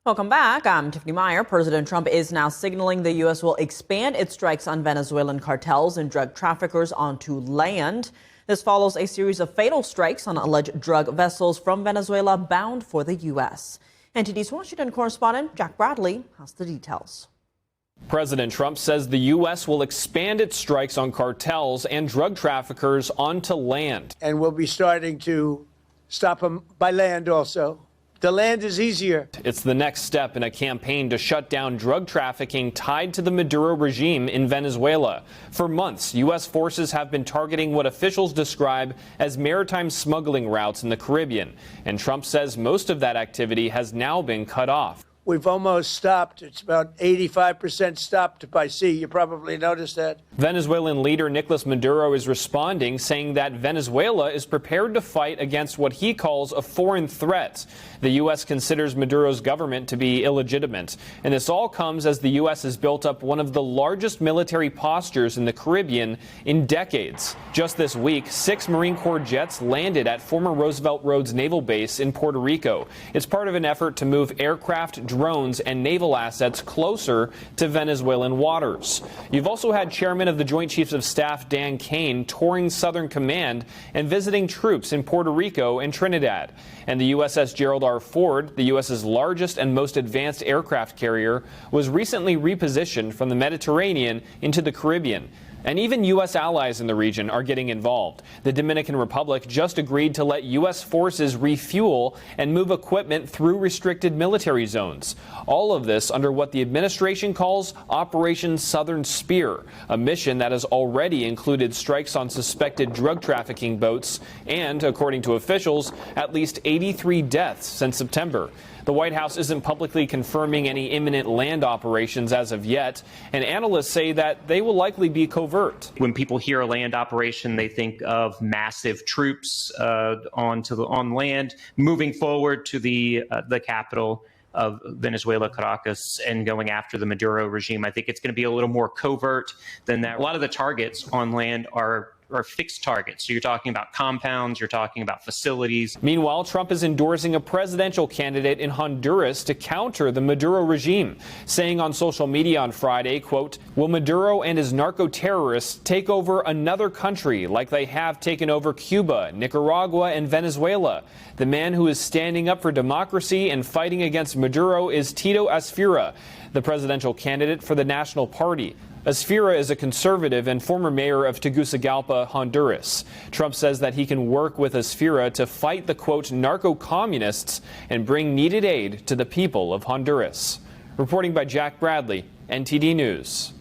Welcome back. I'm Tiffany Meyer. President Trump is now signaling the U.S. will expand its strikes on Venezuelan cartels and drug traffickers onto land. This follows a series of fatal strikes on alleged drug vessels from Venezuela bound for the U.S. NTD's Washington correspondent Jack Bradley has the details. President Trump says the U.S. will expand its strikes on cartels and drug traffickers onto land. And we'll be starting to stop them by land also. The land is easier. It's the next step in a campaign to shut down drug trafficking tied to the Maduro regime in Venezuela. For months, U.S. forces have been targeting what officials describe as maritime smuggling routes in the Caribbean. And Trump says most of that activity has now been cut off. We've almost stopped. It's about 85% stopped by sea. You probably noticed that. Venezuelan leader Nicolas Maduro is responding, saying that Venezuela is prepared to fight against what he calls a foreign threat. The U.S. considers Maduro's government to be illegitimate. And this all comes as the U.S. has built up one of the largest military postures in the Caribbean in decades. Just this week, 6 Marine Corps jets landed at former Roosevelt Roads Naval Base in Puerto Rico. It's part of an effort to move aircraft, drones, and naval assets closer to Venezuelan waters. You've also had Chairman of the Joint Chiefs of Staff Dan Kane touring Southern Command and visiting troops in Puerto Rico and Trinidad. And the USS Gerald R. Ford, the U.S.'s largest and most advanced aircraft carrier, was recently repositioned from the Mediterranean into the Caribbean. And even U.S. allies in the region are getting involved. The Dominican Republic just agreed to let U.S. forces refuel and move equipment through restricted military zones. All of this under what the administration calls Operation Southern Spear, a mission that has already included strikes on suspected drug trafficking boats and, according to officials, at least 83 deaths since September. The White House isn't publicly confirming any imminent land operations as of yet, and analysts say that they will likely be covert. When people hear a land operation, they think of massive troops on land, moving forward to the capital of Venezuela, Caracas, and going after the Maduro regime. I think it's going to be a little more covert than that. A lot of the targets on land are fixed targets. So you're talking about compounds, you're talking about facilities. Meanwhile, Trump is endorsing a presidential candidate in Honduras to counter the Maduro regime, saying on social media on Friday, quote, "Will Maduro and his narco-terrorists take over another country like they have taken over Cuba, Nicaragua, and Venezuela? The man who is standing up for democracy and fighting against Maduro is Tito Asfira, the presidential candidate for the National Party. Asfira is a conservative and former mayor of Tegucigalpa, Honduras. Trump says that he can work with Asfira to fight the, quote, narco-communists and bring needed aid to the people of Honduras." Reporting by Jack Bradley, NTD News.